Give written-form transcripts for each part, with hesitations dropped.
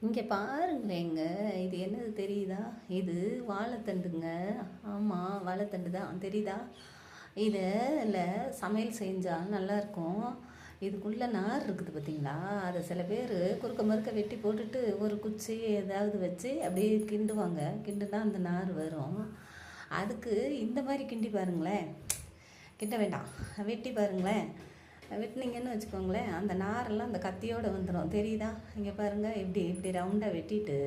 இங்கே பாருங்களேங்க, இது என்னது தெரியுதா? இது வாழைத்தண்டுங்க. ஆமாம், வாழைத்தண்டு தான். தெரியுதா? இதில் சமையல் செஞ்சால் நல்லாயிருக்கும். இதுக்குள்ளே நார் இருக்குது பார்த்தீங்களா? அதை சில பேர் குறுக்க மறுக்க வெட்டி போட்டுட்டு ஒரு குச்சி ஏதாவது வச்சு அப்படியே கிண்டுவாங்க. கிண்டுனா அந்த நார் வரும். அதுக்கு இந்த மாதிரி கிண்டி பாருங்களேன். கிட்ட வேண்டாம், வெட்டி பாருங்களேன். வெட்டினீங்கன்னு வச்சுக்கோங்களேன், அந்த நாரெல்லாம் அந்த கத்தியோடு வந்துடும். தெரியுதா? இங்கே பாருங்கள், இப்படி இப்படி ரவுண்டாக வெட்டிட்டு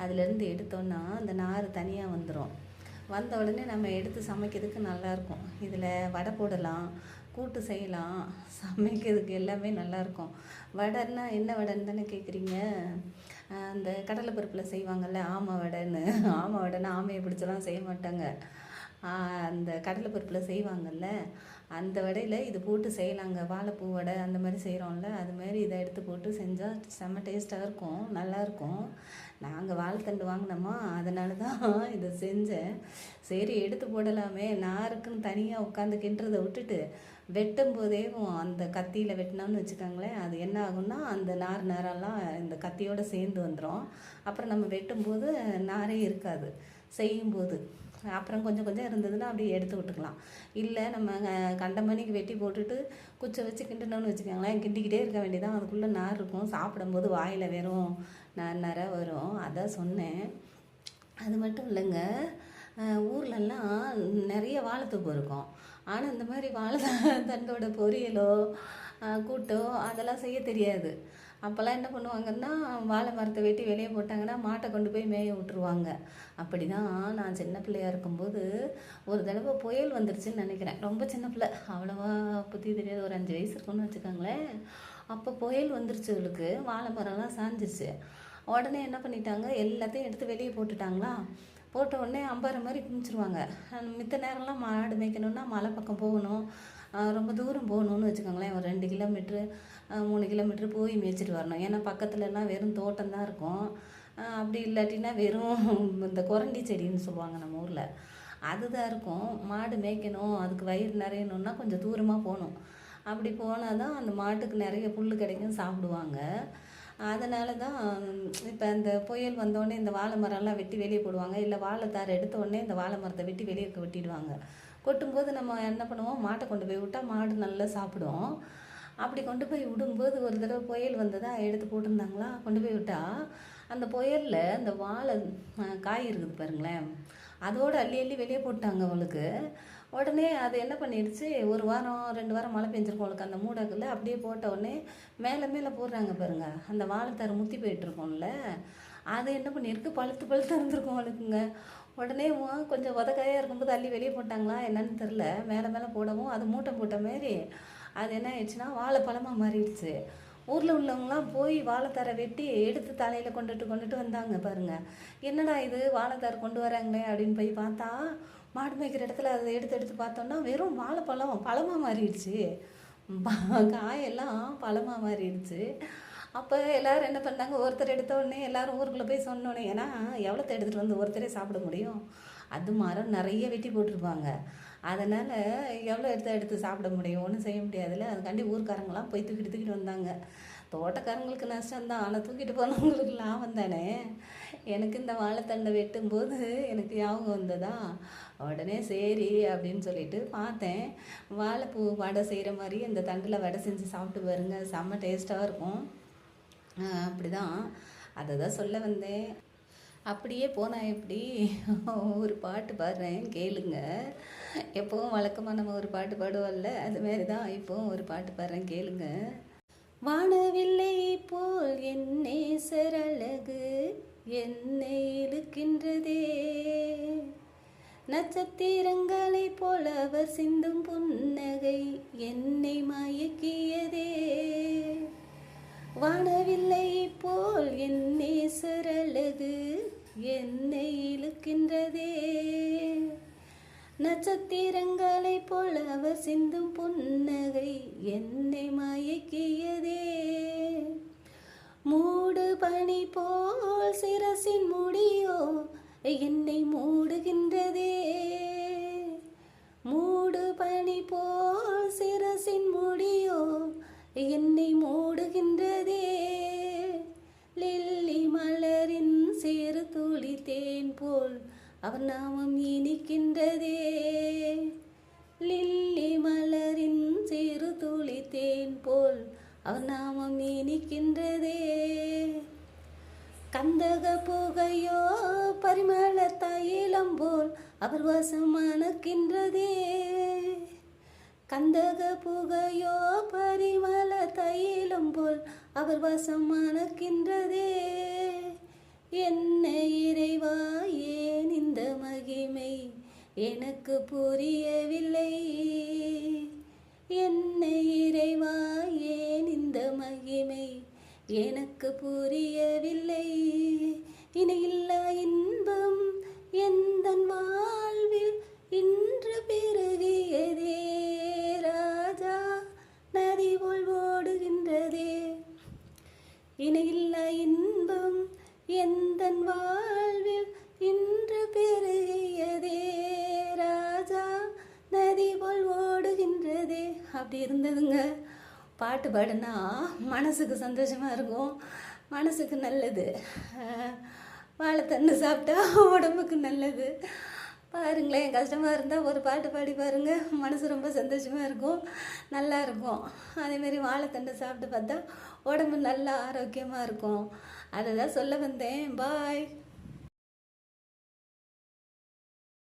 அதுலேருந்து எடுத்தோன்னா அந்த நார் தனியாக வந்துடும். வந்த உடனே நம்ம எடுத்து சமைக்கிறதுக்கு நல்லாயிருக்கும். இதில் வடை போடலாம், கூட்டு செய்யலாம், சமைக்கிறதுக்கு எல்லாமே நல்லாயிருக்கும். வடைன்னா என்ன வடைன்னு தானே கேட்குறீங்க? அந்த கடலைப்பருப்பில் செய்வாங்கள்ல, ஆமை வடைன்னு. ஆமை வடைன்னா ஆமையை பிடிச்சலாம் செய்ய மாட்டாங்க. அந்த கடலைப்பருப்பில் செய்வாங்கள்ல, அந்த வடையில் இது போட்டு செய்யலாங்க. வாழைப்பூ வடை அந்த மாதிரி செய்கிறோம்ல, அது மாதிரி இதை எடுத்து போட்டு செஞ்சால் செம்ம டேஸ்ட்டாக இருக்கும், நல்லாயிருக்கும். நாங்கள் வாழைத்தண்டு வாங்கினோமா, அதனால தான் இதை செஞ்சேன். சரி எடுத்து போடலாமே, நாருக்குன்னு தனியாக உட்காந்து கிண்டுறதை விட்டுட்டு வெட்டும் போதே அந்த கத்தியில் வெட்டினோம்னு வச்சுக்கோங்களேன், அது என்ன ஆகும்னா அந்த நாரெல்லாம் இந்த கத்தியோடு சேர்ந்து வந்துடும். அப்புறம் நம்ம வெட்டும்போது நாரே இருக்காது செய்யும்போது. அப்புறம் கொஞ்சம் கொஞ்சம் இருந்ததுன்னா அப்படியே எடுத்து விட்டுக்கலாம். இல்லை நம்ம கண்ட மணிக்கு வெட்டி போட்டுட்டு குச்சை வச்சு கிண்டணும்னு வச்சுக்கோங்களேன், கிண்டிக்கிட்டே இருக்க வேண்டியதான். அதுக்குள்ளே நார் இருக்கும், சாப்பிடும்போது வாயில் வெறும் நர வரும். அதான் சொன்னேன். அது மட்டும் இல்லைங்க, ஊர்லெல்லாம் நிறைய வாழைத்தோப்பு இருக்கும். ஆனால் இந்த மாதிரி வாழைத்தண்டோட பொரியலோ கூட்டோ அதெல்லாம் செய்ய தெரியாது. அப்போல்லாம் என்ன பண்ணுவாங்கன்னா, வாழை மரத்தை வெட்டி வெளியே போட்டாங்கன்னா மாட்டை கொண்டு போய் மேய விட்டுருவாங்க. அப்படி தான் நான் சின்ன பிள்ளையாக இருக்கும்போது ஒரு தடவை புயல் வந்துருச்சுன்னு நினைக்கிறேன். ரொம்ப சின்ன பிள்ளை, அவ்வளோவா புத்தி தெரியாது, ஒரு 5 வயசு இருக்குன்னு வச்சுக்கோங்களேன். அப்போ புயல் வந்துருச்சு, இவளுக்கு வாழை மரம்லாம் சாஞ்சிருச்சு. உடனே என்ன பண்ணிட்டாங்க, எல்லாத்தையும் எடுத்து வெளியே போட்டுட்டாங்களா. போட்ட உடனே அம்பார மாதிரி குமிச்சிருவாங்க. மித்த நேரம்லாம் மாடு மேய்க்கணுன்னா மலை பக்கம் போகணும், ரொம்ப தூரம் போகணுன்னு வச்சுக்கோங்களேன். ஒரு 2 கிலோமீட்ரு 3 கிலோமீட்ரு போய் மேய்ச்சிட்டு வரணும். ஏன்னா பக்கத்துலலாம் வெறும் தோட்டம் தான் இருக்கும். அப்படி இல்லாட்டினா வெறும் இந்த குரண்டி செடின்னு சொல்லுவாங்க நம்ம ஊரில், அதுதான் இருக்கும். மாடு மேய்க்கணும், அதுக்கு வயிறு நிறையணுன்னா கொஞ்சம் தூரமாக போகணும். அப்படி போனால் தான் அந்த மாட்டுக்கு நிறைய புல் கிடைக்கும், சாப்பிடுவாங்க. அதனால தான் இப்போ இந்த புயல் வந்தோடனே இந்த வாழை மரம்லாம் வெட்டி வெளியே போடுவாங்க. இல்லை வாழைத்தார் எடுத்த உடனே இந்த வாழை மரத்தை வெட்டி வெளியே வெட்டிடுவாங்க. கொட்டும்போது நம்ம என்ன பண்ணுவோம், மாட்டை கொண்டு போய் விட்டால் மாடு நல்லா சாப்பிடும். அப்படி கொண்டு போய் விடும்போது ஒரு தடவை புயல் வந்ததா எடுத்து போட்டிருந்தாங்களா, கொண்டு போய் விட்டால் அந்த புயலில் அந்த வாழை காய் இருக்குது பாருங்களேன், அதோடு அள்ளி அள்ளி வெளியே போட்டாங்க அவளுக்கு. உடனே அது என்ன பண்ணிடுச்சு, 1 வாரம் 2 வாரம் மழை பெஞ்சிருக்கும் அவளுக்கு அந்த மூடக்குள்ள. அப்படியே போட்ட உடனே மேலே மேலே போடுறாங்க பாருங்கள், அந்த வாழைத்தார் முத்தி போயிட்டுருக்கோம்ல, அது என்ன பண்ணியிருக்கு, பழுத்து பழுத்து இருந்திருக்கும் அவளுக்குங்க. உடனே கொஞ்சம் உதக்காயாக இருக்கும்போது அள்ளி வெளியே போட்டாங்களா என்னன்னு தெரில, மேலே மேலே போடவும் அது மூட்டை போட்ட மாரி அது என்ன ஆயிடுச்சுன்னா வாழைப்பழமாக மாறிடுச்சு. ஊரில் உள்ளவங்களாம் போய் வாழைத்தாரை வெட்டி எடுத்து தலையில் கொண்டுட்டு வந்தாங்க பாருங்கள். என்னடா இது வாழைத்தார் கொண்டு வராங்களே அப்படின்னு போய் பார்த்தா, மாடு மேய்க்கிற இடத்துல அதை எடுத்து எடுத்து பார்த்தோன்னா வெறும் வாழைப்பழம் பழமாக மாறிடுச்சு. காயெல்லாம் பழமாக மாறிடுச்சு. அப்போ எல்லோரும் என்ன பண்ணாங்க, ஒருத்தர் எடுத்த உடனே எல்லோரும் ஊருக்குள்ளே போய் சொன்னோன்னே, ஏன்னா எவ்வளோத்த எடுத்துகிட்டு வந்து ஒருத்தரே சாப்பிட முடியும், அது மரம் நிறைய வெட்டி போட்டிருப்பாங்க. அதனால் எவ்வளோ எடுத்து சாப்பிட முடியும், ஒன்றும் செய்ய முடியாதுல்ல. அதுக்காண்டி ஊர்க்காரங்களாம் போய் தூக்கிட்டு வந்தாங்க. தோட்டக்காரங்களுக்கு நஷ்டம்தான், ஆனால் தூக்கிட்டு போனவங்களுக்கு லாபம் தானே. எனக்கு இந்த வாழைத்தண்டை வெட்டும்போது எனக்கு ஞாபகம் வந்ததா, உடனே சரி அப்படின்னு சொல்லிட்டு பார்த்தேன். வாழைப்பூ வடை செய்கிற மாதிரி இந்த தண்டில் வடை செஞ்சு சாப்பிட்டு பாருங்க, செம்ம டேஸ்ட்டாக இருக்கும். அப்படி தான், அதை தான் சொல்ல வந்தேன். அப்படியே போனால் எப்படி, ஒரு பாட்டு பாடுறேன் கேளுங்க. எப்போவும் வழக்கமாக நம்ம ஒரு பாட்டு பாடுவோம்ல, அதுமாரி தான் இப்போவும் ஒரு பாட்டு பாடுறேன் கேளுங்க. வானவில்லை போல் என் நேசர் அழகு என்னை இழுக்கின்றதே, நட்சத்திரங்களை போல் அவர் சிந்தும் புன்னகை என்னை மயக்கியதே. வானவில்லை போல் என் நேசர் அழகு என்னை இழுக்கின்றதே, நட்சத்திரங்களை போல் அவர் சிந்தும் புன்னகை என்னை மயக்கியதே. மூடு பனி போல் சிரசின் முடியோ என்னை மூடுகின்றதே, மூடு பனி போல் சிரசின் முடியோ என்னை மூடுகின்றதே. லில்லி அவர் நாமம் இனிக்கின்றதே. லில்லி மலரின் சிறு துளி தேன் போல் அவர் நாமம் இனிக்கின்றதே. கந்தக புகையோ பரிமள தைலம் போல் அவர் வாசம் மணக்கின்றதே. கந்தக புகையோ பரிமள தைலம் போல் அவர் வாசம் மணக்கின்றதே. என்ன இறைவா ஏன் இந்த மகிமை எனக்கு புரியவில்லை. என்ன இறைவா ஏன் இந்த மகிமை எனக்கு புரியவில்லை. இணையில்லா இன்பம் எந்தன் வாழ்வில் இன்று பெருகியதே. ராஜா நதி போல் ஓடுகின்றதே. இணையில்லா இன்பம் எந்தன் வாழ்வில் இன்று பெருகியதே. ராஜா நதி போல் ஓடுகின்றதே. அப்படி இருந்ததுங்க. பாட்டு பாடுனா மனசுக்கு சந்தோஷமாக இருக்கும், மனசுக்கு நல்லது. வாழைத்தண்டு சாப்பிட்டா உடம்புக்கு நல்லது. பாருங்களேன், கஷ்டமாக இருந்தால் ஒரு பாட்டு பாடி பாருங்கள், மனசு ரொம்ப சந்தோஷமாக இருக்கும், நல்லா இருக்கும். அதேமாரி வாழைத்தண்டு சாப்பிட்டு பார்த்தா உடம்பு நல்லா ஆரோக்கியமாக இருக்கும். அதை தான் சொல்ல வந்தேன். பாய்.